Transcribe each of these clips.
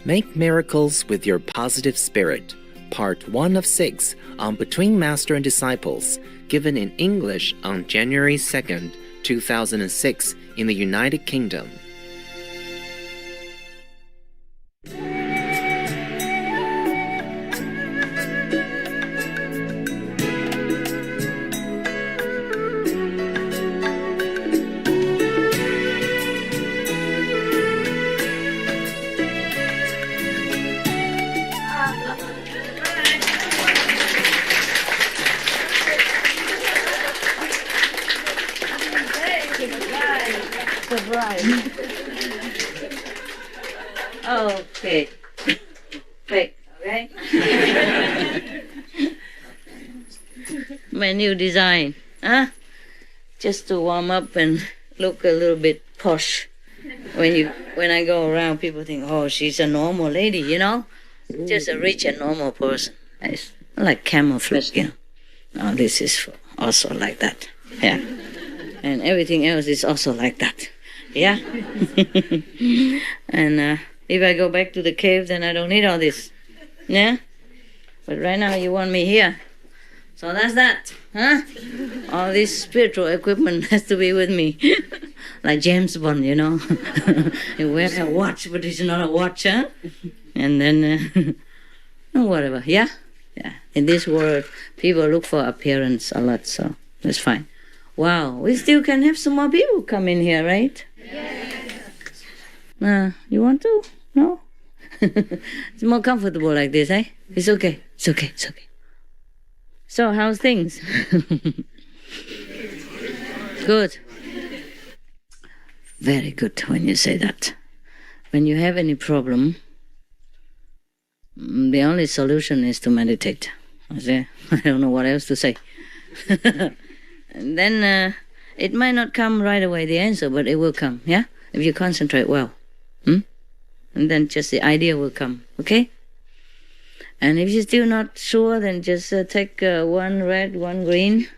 Make miracles with your positive spirit. Part 1 of 6 on Between Master and Disciples, given in English on January 2nd, 2006 in the United Kingdom. Okay. Fake, okay? My new design, huh? Just to warm up and look a little bit posh. When I go around, people think, oh, she's a normal lady, you know? Just a rich and normal person. It's like camouflage, you know? Now this is also like that, yeah. And everything else is also like that, yeah? And if I go back to the cave, then I don't need all this, yeah? But right now you want me here. So that's that, huh? All this spiritual equipment has to be with me. Like James Bond, you know? He wears a watch, but it's not a watch, huh? And then, whatever, yeah? Yeah. In this world, people look for appearance a lot, so that's fine. Wow, we still can have some more people come in here, right? Yes. You want to? No? It's more comfortable like this, eh? It's okay. It's okay. It's okay. So, how's things? Good. Very good when you say that. When you have any problem, the only solution is to meditate. I don't know what else to say. And then it might not come right away, the answer, but it will come, yeah? If you concentrate well. And then just the idea will come, okay? And if you're still not sure, then just take one red, one green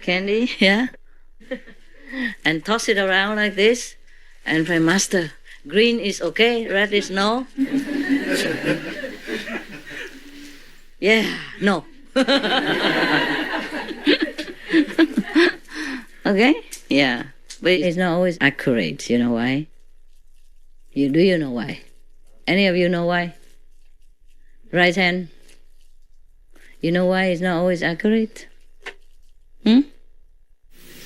candy, yeah? And toss it around like this and pray, Master, green is okay, red is no. Yeah, no. Okay? Yeah. But it's not always accurate, you know why? Do you know why? Any of you know why? Right hand. You know why it's not always accurate? Only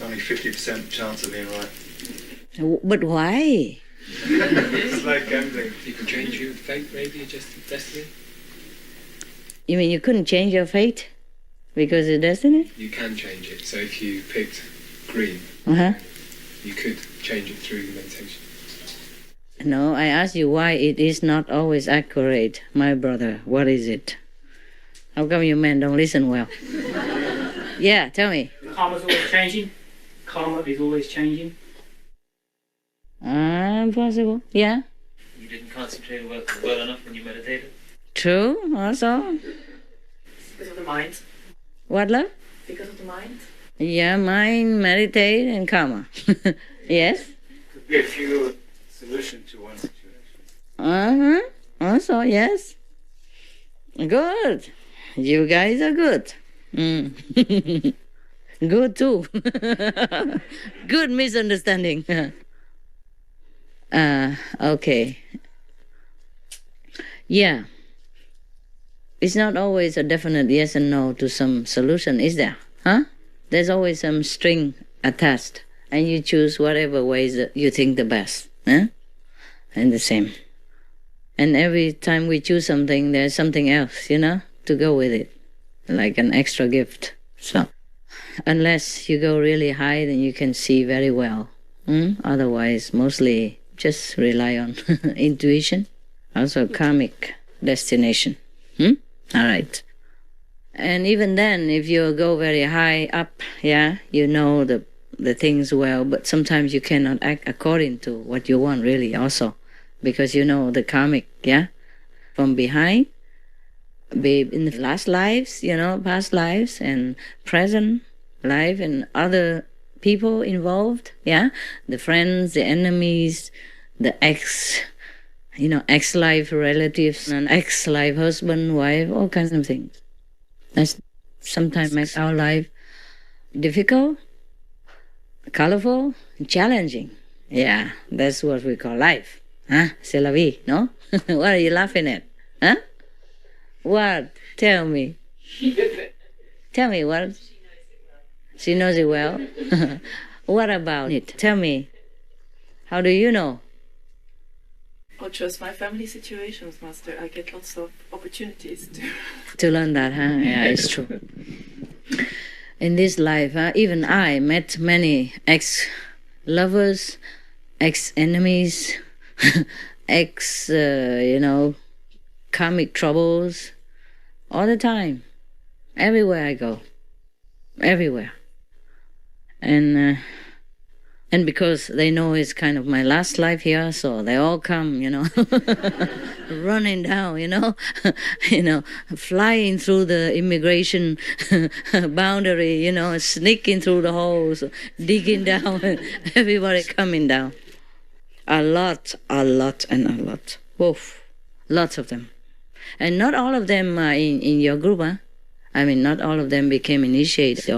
50% chance of being right. But why? It's like gambling. You can change your fate, maybe, just destiny. You mean you couldn't change your fate because of destiny? You can change it. So if you picked green, you could change it through meditation. No, I asked you why it is not always accurate, my brother. What is it? How come you men don't listen well? Yeah, tell me. Karma's always changing. Karma is always changing. Possible. Yeah. You didn't concentrate well enough when you meditated. True, also. Because of the mind. What, love? Because of the mind. Yeah, mind, meditate, and karma. Yes? Could be a few solution to one situation. Also, yes. Good. You guys are good. Good too. Good misunderstanding. Okay. Yeah. It's not always a definite yes and no to some solution, is there? Huh? There's always some string attached, and you choose whatever ways that you think the best. Huh? And the same. And every time we choose something, there's something else, you know, to go with it. Like an extra gift. So, unless you go really high, then you can see very well. Otherwise, mostly just rely on intuition. Also karmic destination. All right. And even then, if you go very high up, yeah, you know the things well, but sometimes you cannot act according to what you want really also. Because you know the karmic, yeah, from behind, be in the last lives, you know, past lives and present life and other people involved, yeah, the friends, the enemies, the ex, ex-life relatives, and ex-life husband, wife, all kinds of things. That's sometimes makes our life difficult, colorful, and challenging. Yeah, that's what we call life. Huh? C'est la vie, no? What are you laughing at? Huh? What? Tell me. Tell me what? She knows it well. What about it? Tell me. How do you know? Or just my family situations, Master. I get lots of opportunities to learn that, huh? Yeah, it's true. In this life, even I met many ex-lovers, ex-enemies, karmic troubles, all the time, everywhere I go, everywhere. And because they know it's kind of my last life here, so they all come, running down, flying through the immigration boundary, sneaking through the holes, digging down, everybody coming down. A lot, and a lot. Woof. Lots of them. And not all of them are in your group, huh? I mean, not all of them became initiated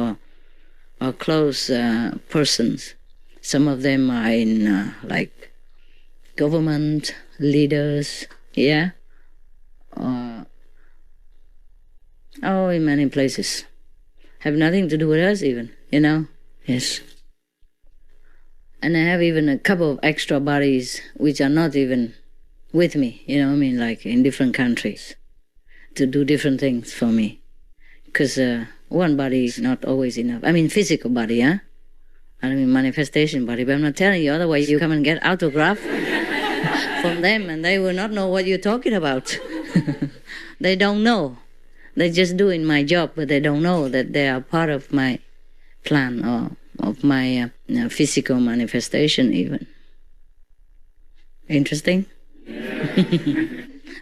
or close persons. Some of them are in, government leaders, yeah? In many places. Have nothing to do with us even, Yes. And I have even a couple of extra bodies which are not even with me, like in different countries, to do different things for me. Because one body is not always enough. I mean, physical body, huh? I mean, manifestation body, but I'm not telling you, otherwise you come and get autograph from them and they will not know what you're talking about. They don't know. They're just doing my job, but they don't know that they are part of my plan or of my physical manifestation even. Interesting?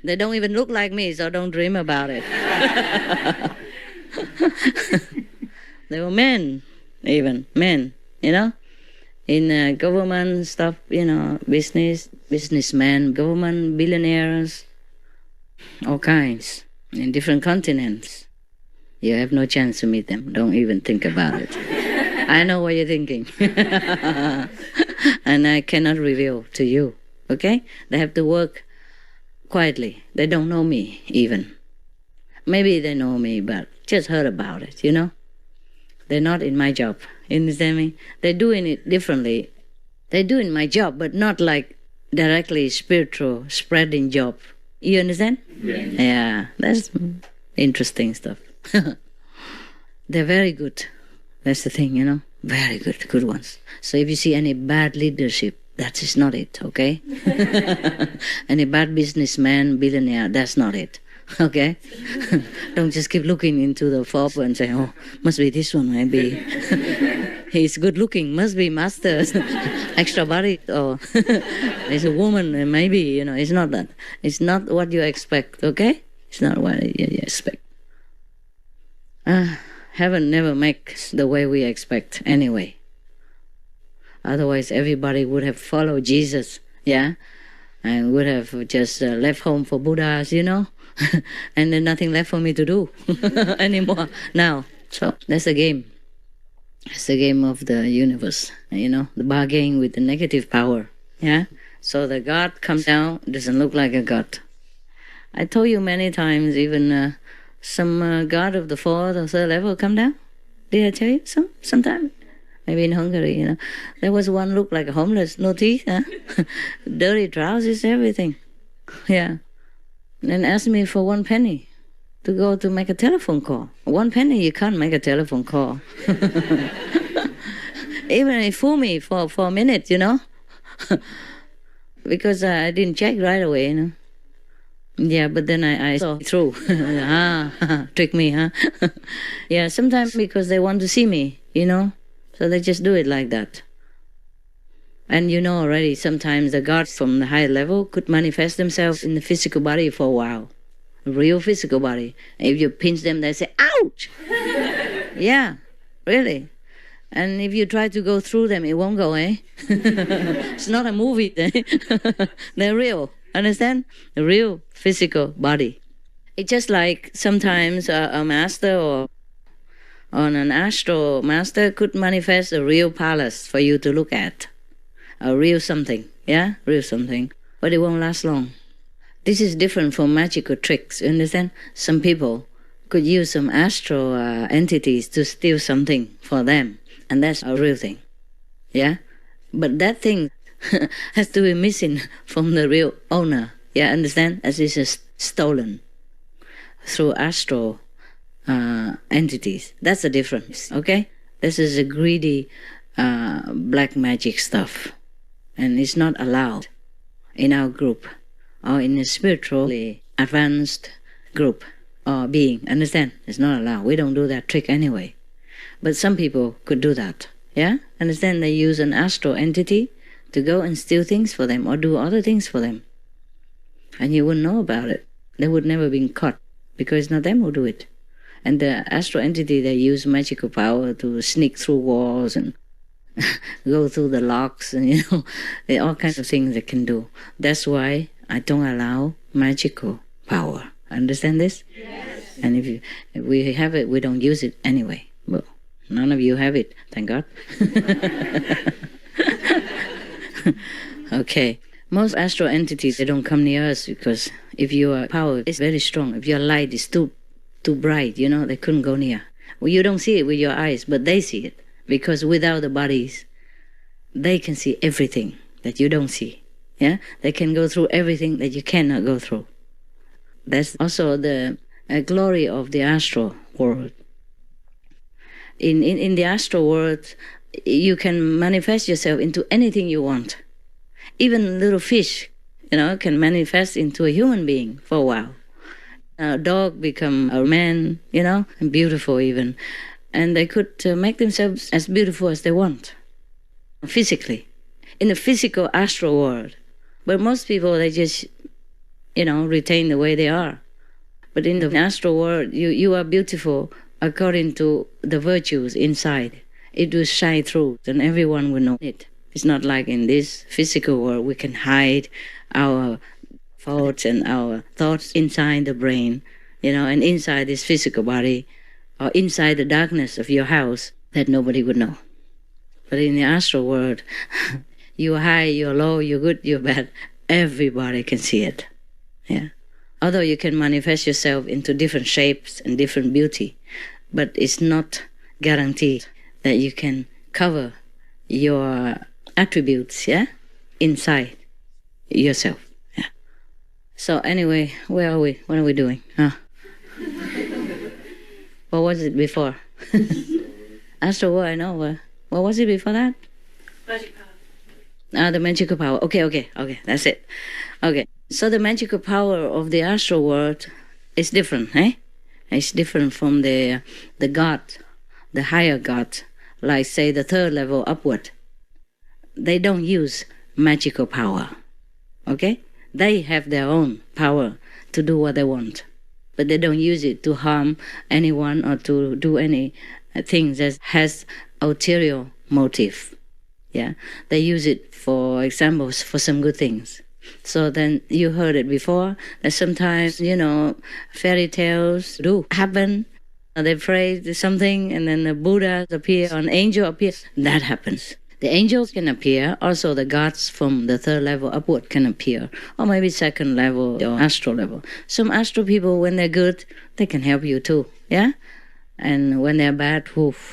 They don't even look like me, so don't dream about it. They were men, even, men. In government stuff, businessmen, government, billionaires, all kinds, in different continents. You have no chance to meet them. Don't even think about it. I know what you're thinking. And I cannot reveal to you, okay? They have to work quietly. They don't know me, even. Maybe they know me, but just heard about it, They're not in my job. You understand me? They're doing it differently. They're doing my job, but not like directly spiritual spreading job. You understand? Yeah, that's interesting stuff. They're very good. That's the thing, Very good ones. So if you see any bad leadership, that is not it, okay? Any bad businessman, billionaire, that's not it. Okay? Don't just keep looking into the photo and say, oh, must be this one, maybe. He's good looking, must be master. Extra body, or there's a woman, maybe, it's not that. It's not what you expect, okay? It's not what you expect. Heaven never makes the way we expect anyway. Otherwise, everybody would have followed Jesus, yeah? And would have just left home for Buddhas, and then nothing left for me to do anymore now. So that's the game. It's the game of the universe, the bargaining with the negative power, yeah? So the God comes down, doesn't look like a God. I told you many times, even some God of the fourth or third level come down. Did I tell you sometime? Maybe in Hungary, There was one looked like a homeless, no teeth, huh? Dirty trousers, everything. Yeah. And asked me for 1 penny to go to make a telephone call. 1 penny, you can't make a telephone call. Even he fooled me for a minute, because I didn't check right away, Yeah, but then I saw through. Trick me, huh? Yeah, sometimes because they want to see me, So they just do it like that. And already, sometimes the gods from the higher level could manifest themselves in the physical body for a while. A real physical body. If you pinch them, they say, ouch! Yeah, really. And if you try to go through them, it won't go, eh? It's not a movie, eh? They're real. Understand? The real physical body. It's just like sometimes a master or an astral master could manifest a real palace for you to look at. A real something, yeah? Real something. But it won't last long. This is different from magical tricks, you understand? Some people could use some astral entities to steal something for them, and that's a real thing, yeah? But that thing has to be missing from the real owner, yeah, understand? As it is stolen through astral entities. That's the difference, okay? This is a greedy black magic stuff, and it's not allowed in our group or in a spiritually advanced group or being. Understand? It's not allowed. We don't do that trick anyway. But some people could do that, yeah? Understand? They use an astral entity to go and steal things for them or do other things for them. And you wouldn't know about it. They would never be caught because it's not them who do it. And the astral entity, they use magical power to sneak through walls and go through the locks, and there are all kinds of things they can do. That's why I don't allow magical power. Understand this? Yes. And if we have it, we don't use it anyway. Well, none of you have it, thank God. Okay. Most astral entities, they don't come near us because if your power is very strong, if your light is too bright, they couldn't go near. Well, you don't see it with your eyes, but they see it. Because without the bodies, they can see everything that you don't see. Yeah, they can go through everything that you cannot go through. That's also the glory of the astral world. In the astral world, you can manifest yourself into anything you want. Even little fish, can manifest into a human being for a while. A dog become a man, and beautiful even. And they could make themselves as beautiful as they want, physically, in the physical astral world. But most people, they just, retain the way they are. But in the astral world, you are beautiful according to the virtues inside. It will shine through, and everyone will know it. It's not like in this physical world, we can hide our faults and our thoughts inside the brain, and inside this physical body, or inside the darkness of your house, that nobody would know. But in the astral world, you're high, you're low, you're good, you're bad. Everybody can see it. Yeah. Although you can manifest yourself into different shapes and different beauty, but it's not guaranteed that you can cover your attributes, yeah, inside yourself. Yeah. So anyway, where are we? What are we doing? What was it before? Astral world, I know. What was it before that? Magic power. The magical power. Okay, that's it. Okay, so the magical power of the astral world is different, eh? It's different from the God, the higher God, like say the third level upward. They don't use magical power, okay? They have their own power to do what they want, but they don't use it to harm anyone or to do any things that has ulterior motive. Yeah, they use it, for example, for some good things. So then you heard it before that sometimes, fairy tales do happen. They pray something and then the Buddha appear, or an angel appears. That happens. The angels can appear, also the gods from the third level upward can appear, or maybe second level or astral level. Some astral people, when they're good, they can help you too, yeah? And when they're bad,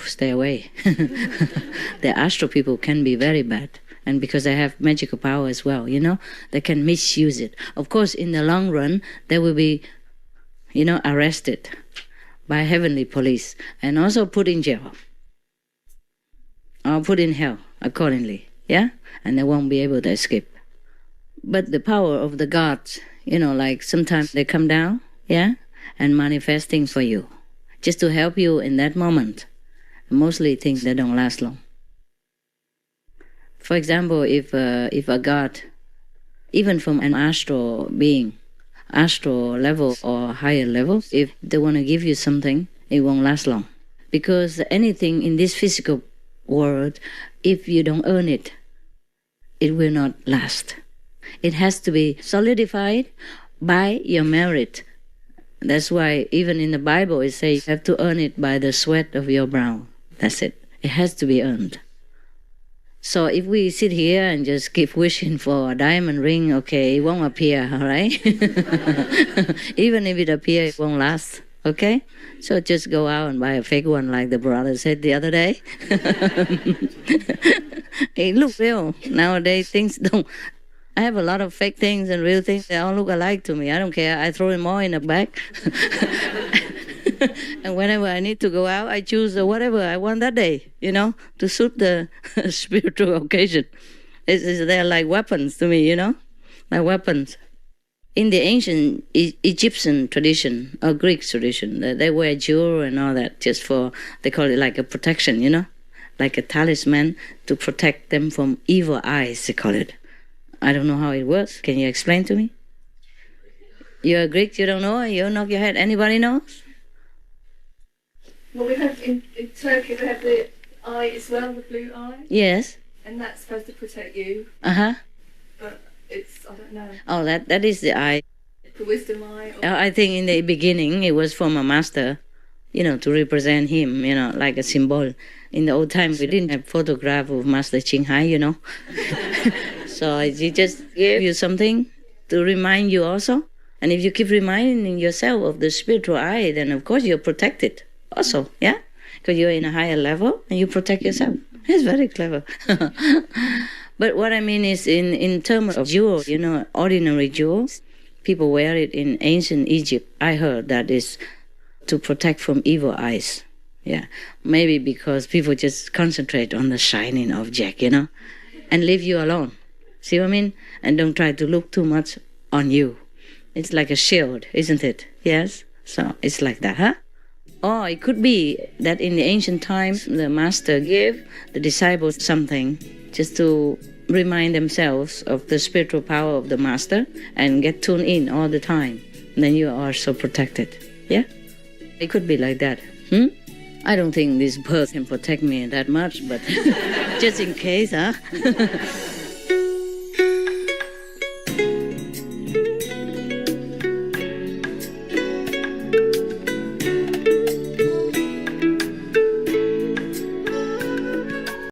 stay away. The astral people can be very bad. And because they have magical power as well, they can misuse it. Of course, in the long run, they will be, arrested by heavenly police and also put in jail or put in hell accordingly, yeah? And they won't be able to escape. But the power of the gods, like sometimes they come down, yeah, and manifest things for you, just to help you in that moment. Mostly things that don't last long. For example, if a god, even from an astral being, astral level or higher level, if they want to give you something, it won't last long. Because anything in this physical world, if you don't earn it, it will not last. It has to be solidified by your merit. That's why even in the Bible it says you have to earn it by the sweat of your brow. That's it. It has to be earned. So if we sit here and just keep wishing for a diamond ring, okay, it won't appear, all right? Even if it appears, it won't last, okay? So just go out and buy a fake one like the brother said the other day. It looks real. Nowadays things don't... I have a lot of fake things and real things. They all look alike to me. I don't care. I throw them all in a bag. And whenever I need to go out, I choose whatever I want that day, to suit the spiritual occasion. They're like weapons to me, like weapons. In the ancient Egyptian tradition or Greek tradition, they wear jewelry and all that just for, they call it like a protection, like a talisman to protect them from evil eyes, they call it. I don't know how it works. Can you explain to me? You're a Greek, you don't know? You knock your head. Anybody knows? Well, we have in Turkey, we have the eye as well, the blue eye. Yes. And that's supposed to protect you. Uh-huh. But it's, I don't know, Oh, that is the eye. the wisdom eye. Or I think in the beginning it was from a master, to represent him, like a symbol. In the old times we didn't have photograph of Master Ching Hai, So he just gave you something to remind you also. And if you keep reminding yourself of the spiritual eye, then of course you're protected also, yeah? Because you're in a higher level and you protect yourself. It's very clever. But what I mean is in terms of jewels, ordinary jewels, people wear it in ancient Egypt. I heard that is to protect from evil eyes. Yeah, maybe because people just concentrate on the shining object, and leave you alone. See what I mean? And don't try to look too much on you. It's like a shield, isn't it? Yes? So it's like that, huh? Or it could be that in the ancient times, the master gave the disciples something just to remind themselves of the spiritual power of the master and get tuned in all the time. And then you are so protected. Yeah? It could be like that. I don't think this bird can protect me that much, but just in case, huh?